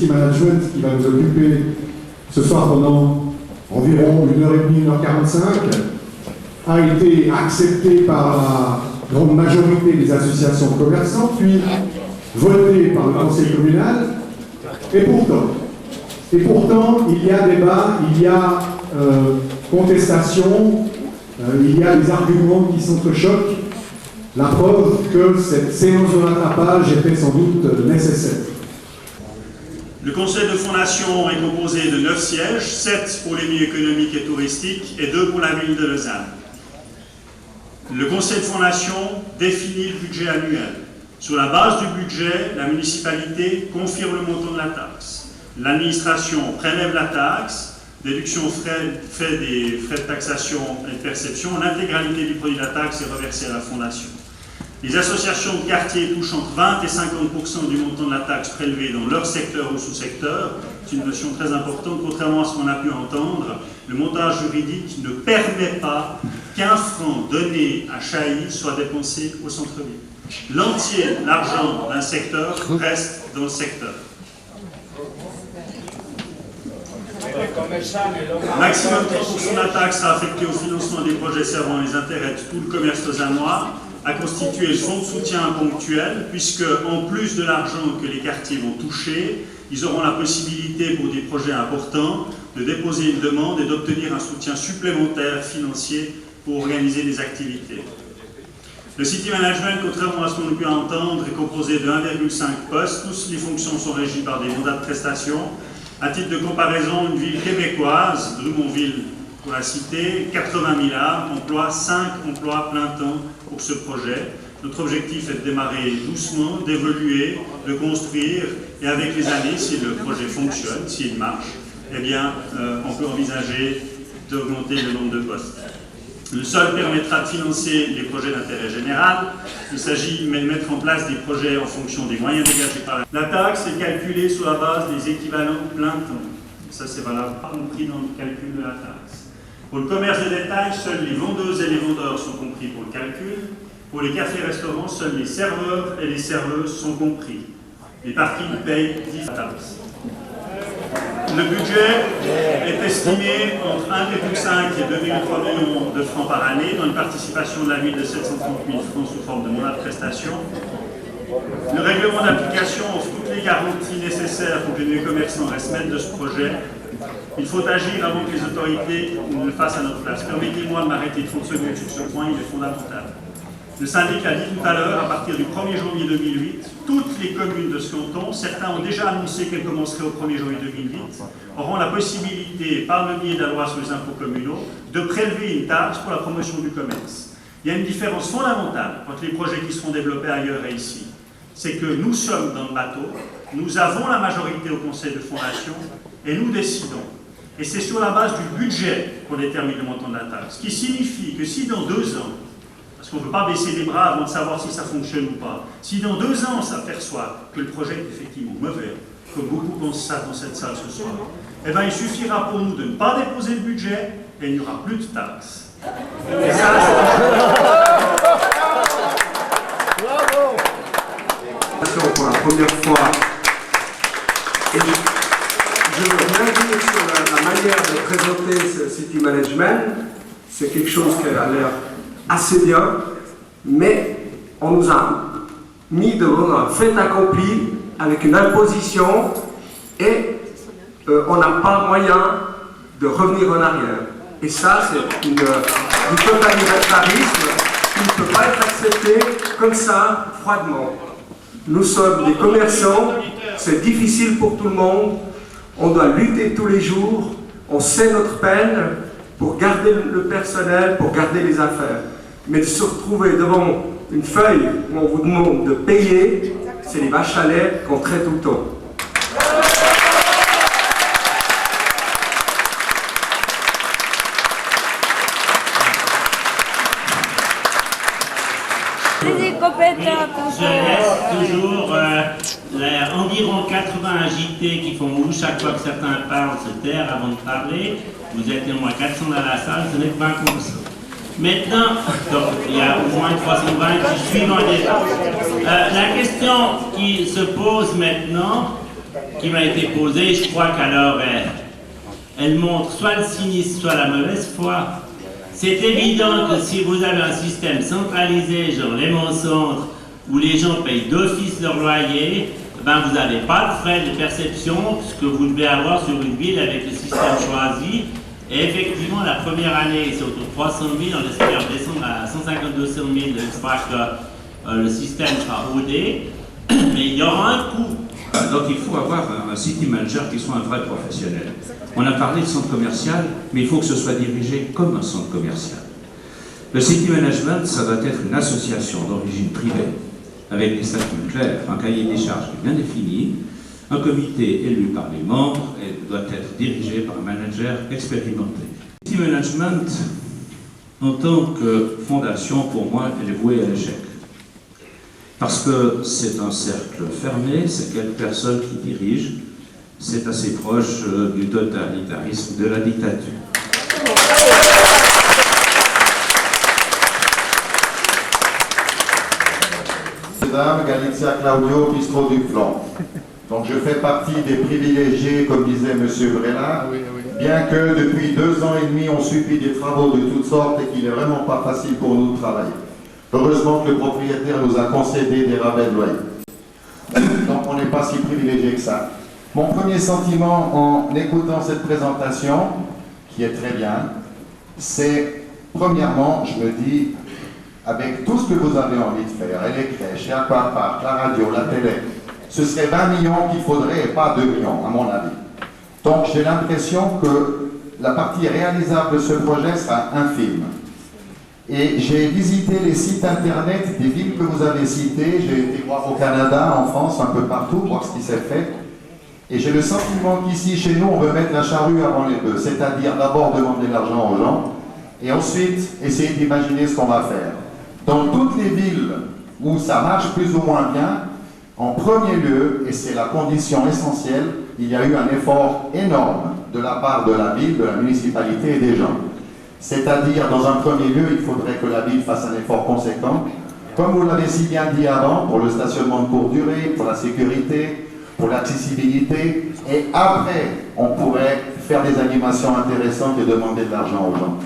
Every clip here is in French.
city management qui va nous occuper ce soir pendant environ 1h30, 1h45, a été accepté par la grande majorité des associations de commerçants, puis voté par le conseil communal, et pourtant, il y a débat, il y a contestation, il y a des arguments qui s'entrechoquent, la preuve que cette séance de rattrapage était sans doute nécessaire. Le conseil de fondation est composé de 9 sièges, 7 pour les milieux économiques et touristiques et 2 pour la ville de Lausanne. Le conseil de fondation définit le budget annuel. Sur la base du budget, la municipalité confirme le montant de la taxe. L'administration prélève la taxe, déduction fait des frais de taxation et de perception, l'intégralité du produit de la taxe est reversée à la fondation. Les associations de quartier touchent entre 20 et 50% du montant de la taxe prélevée dans leur secteur ou sous-secteur. C'est une notion très importante, contrairement à ce qu'on a pu entendre. Le montage juridique ne permet pas qu'un franc donné à Chailly soit dépensé au centre-ville. L'entier, l'argent d'un secteur reste dans le secteur. Maximum 30% de la taxe sera affectée au financement des projets servant les intérêts de tout le commerce lausannois, à constituer le fonds de soutien ponctuel, puisque en plus de l'argent que les quartiers vont toucher, ils auront la possibilité pour des projets importants de déposer une demande et d'obtenir un soutien supplémentaire financier pour organiser des activités. Le city management, contrairement à ce qu'on a pu entendre, est composé de 1,5 postes. Toutes les fonctions sont régies par des mandats de prestation. À titre de comparaison, une ville québécoise, Drummondville pour la citer, 80 000 âmes, emploie 5 emplois plein temps pour ce projet. Notre objectif est de démarrer doucement, d'évoluer, de construire, et avec les années, si le projet fonctionne, s'il marche, eh bien, on peut envisager d'augmenter le nombre de postes. Le sol permettra de financer les projets d'intérêt général. Il s'agit de mettre en place des projets en fonction des moyens dégagés par la taxe est calculée sur la base des équivalents plein temps. Ça, c'est valable, pas compris dans le calcul de la taxe. Pour le commerce de détail, seuls les vendeuses et les vendeurs sont compris pour le calcul. Pour les cafés-restaurants, seuls les serveurs et les serveuses sont compris. Les parkings payent 10 taxes. Le budget est estimé entre 1,5 et 2,3 millions de francs par année, dans une participation de la ville de 730 000 francs sous forme de mandat de prestation. Le règlement d'application offre toutes les garanties nécessaires pour que les commerçants restent maîtres de ce projet. Il faut agir avant que les autorités ne le fassent à notre place. Permettez-moi de m'arrêter 30 secondes sur ce point, il est fondamental. Le syndic a dit tout à l'heure, à partir du 1er janvier 2008, toutes les communes de ce canton, certains ont déjà annoncé qu'elles commenceraient au 1er janvier 2008, auront la possibilité, par le biais de la loi sur les impôts communaux, de prélever une taxe pour la promotion du commerce. Il y a une différence fondamentale entre les projets qui seront développés ailleurs et ici. C'est que nous sommes dans le bateau, nous avons la majorité au conseil de fondation et nous décidons. Et c'est sur la base du budget qu'on détermine le montant de la taxe. Ce qui signifie que si dans 2 ans, parce qu'on ne peut pas baisser les bras avant de savoir si ça fonctionne ou pas, si dans 2 ans on s'aperçoit que le projet est effectivement mauvais, comme beaucoup pensent ça dans cette salle ce soir, eh bien il suffira pour nous de ne pas déposer le budget et il n'y aura plus de taxes. Et ça, pour la première fois. Et je veux bien dire sur la manière de présenter ce city management, c'est quelque chose qui a l'air assez bien, mais on nous a mis devant un fait accompli avec une imposition et on n'a pas moyen de revenir en arrière. Et ça, c'est du totalitarisme qui ne peut pas être accepté comme ça, froidement. Nous sommes des commerçants, c'est difficile pour tout le monde, on doit lutter tous les jours, on sait notre peine pour garder le personnel, pour garder les affaires. Mais de se retrouver devant une feuille où on vous demande de payer, c'est les vaches à lait qu'on traite tout le temps. Je laisse toujours environ 80 agités qui font mouche chaque fois que certains parlent se taire avant de parler. Vous êtes au moins 400 dans la salle, ce n'est pas comme ça. Maintenant, donc, il y a au moins 320 qui suivent en débat. La question qui se pose maintenant qui m'a été posée, je crois qu'alors elle montre soit le cynisme, soit la mauvaise foi. C'est évident que si vous avez un système centralisé, genre les centres où les gens payent d'office leur loyer, ben vous n'avez pas de frais de perception, ce que vous devez avoir sur une ville avec le système choisi. Et effectivement, la première année, c'est autour de 300 000, on espère descendre à 150-200 000 une fois que le système sera rodé, mais il y aura un coût. Donc il faut avoir un city manager qui soit un vrai professionnel. On a parlé de centre commercial, mais il faut que ce soit dirigé comme un centre commercial. Le city management, ça doit être une association d'origine privée, avec des statuts clairs, un cahier des charges bien défini, un comité élu par les membres et doit être dirigé par un manager expérimenté. Le city management, en tant que fondation, pour moi, elle est vouée à l'échec. Parce que c'est un cercle fermé, c'est quelques personnes qui dirigent, c'est assez proche du totalitarisme, de la dictature. Mesdames, Galizia Claudio Bistro du Flanc. Donc je fais partie des privilégiés, comme disait M. Brella, bien que depuis 2 ans et demi, on subit des travaux de toutes sortes et qu'il n'est vraiment pas facile pour nous de travailler. Heureusement que le propriétaire nous a concédé des rabais de loyer. Donc on n'est pas si privilégié que ça. Mon premier sentiment en écoutant cette présentation, qui est très bien, c'est, premièrement, je me dis, avec tout ce que vous avez envie de faire, et les crèches, et Aquapark, la radio, la télé, ce serait 20 millions qu'il faudrait et pas 2 millions, à mon avis. Donc j'ai l'impression que la partie réalisable de ce projet sera infime. Et j'ai visité les sites internet des villes que vous avez citées, j'ai été voir au Canada, en France, un peu partout, voir ce qui s'est fait. Et j'ai le sentiment qu'ici, chez nous, on veut mettre la charrue avant les bœufs, c'est-à-dire d'abord demander de l'argent aux gens, et ensuite essayer d'imaginer ce qu'on va faire. Dans toutes les villes où ça marche plus ou moins bien, en premier lieu, et c'est la condition essentielle, il y a eu un effort énorme de la part de la ville, de la municipalité et des gens. C'est-à-dire, dans un premier lieu, il faudrait que la ville fasse un effort conséquent, comme vous l'avez si bien dit avant, pour le stationnement de courte durée, pour la sécurité, pour l'accessibilité, et après, on pourrait faire des animations intéressantes et demander de l'argent aux gens.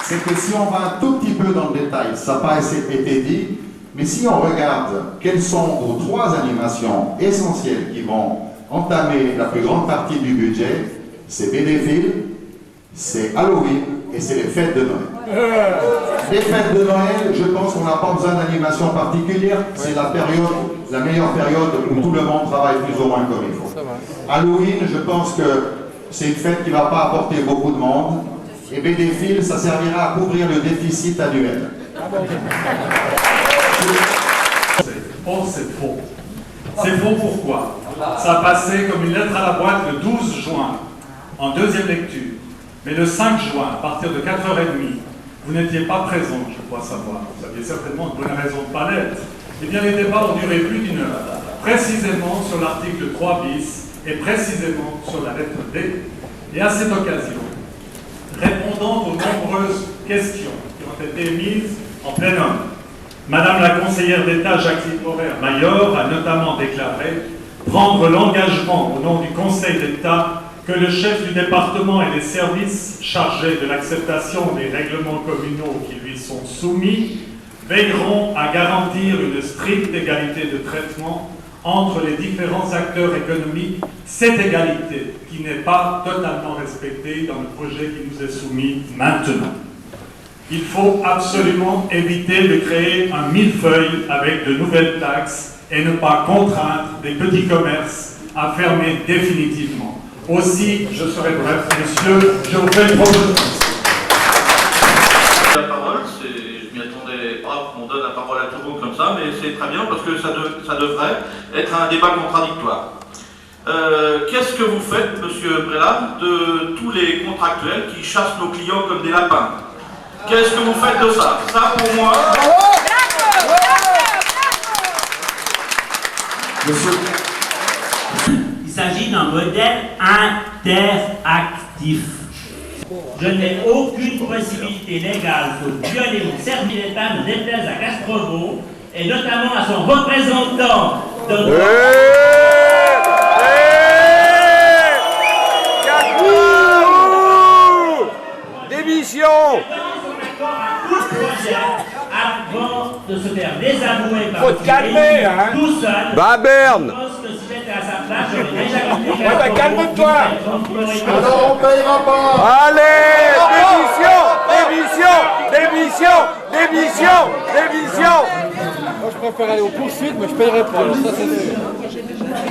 C'est que si on va un tout petit peu dans le détail, ça n'a pas été dit, mais si on regarde quelles sont vos 3 animations essentielles qui vont entamer la plus grande partie du budget, c'est Bénéfil, c'est Halloween et c'est les fêtes de Noël. Les fêtes de Noël, je pense qu'on n'a pas besoin d'animation particulière, c'est la meilleure période où tout le monde travaille plus ou moins comme il faut. Halloween, je pense que c'est une fête qui ne va pas apporter beaucoup de monde, et Bénéfil, ça servira à couvrir le déficit annuel. Oh, c'est faux. C'est faux pourquoi? Ça a passé comme une lettre à la boîte le 12 juin, en 2e lecture. Mais le 5 juin, à partir de 4h30, vous n'étiez pas présent, je crois savoir. Vous aviez certainement une bonne raison de ne pas l'être. Eh bien, les débats ont duré plus d'1 heure, précisément sur l'article 3 bis et précisément sur la lettre D. Et à cette occasion, répondant aux nombreuses questions qui ont été mises en plein homme, Madame la conseillère d'État Jacqueline Morer-Mayor a notamment déclaré prendre l'engagement au nom du Conseil d'État que le chef du département et les services chargés de l'acceptation des règlements communaux qui lui sont soumis veilleront à garantir une stricte égalité de traitement entre les différents acteurs économiques, cette égalité qui n'est pas totalement respectée dans le projet qui nous est soumis maintenant. Il faut absolument éviter de créer un millefeuille avec de nouvelles taxes et ne pas contraindre des petits commerces à fermer définitivement. Aussi, je serai bref, messieurs, je vous fais une proposition. La parole, je m'y attendais pas qu'on donne la parole à tout le monde comme ça, mais c'est très bien parce que ça devrait être un débat contradictoire. Qu'est-ce que vous faites, monsieur Brella, de tous les contractuels qui chassent nos clients comme des lapins? Qu'est-ce que vous faites de ça? Ça, pour moi... Monsieur... Il s'agit d'un modèle interactif. Je n'ai aucune possibilité légale pour violer mon servi d'État, ne déplaise à Castrovo, et notamment à son représentant de... Démission! Avant de se faire désavouer par faut te calmer, hein? Tout seul. Va à Berne! Je pense que si j'étais à sa place, j'aurais déjà compris. Ouais, bah calme-toi! Alors on payera pas. Allez! Démission! Démission! Démission! Démission! Démission! Moi je préfère aller aux poursuites, mais je paierai pas. Ça, c'est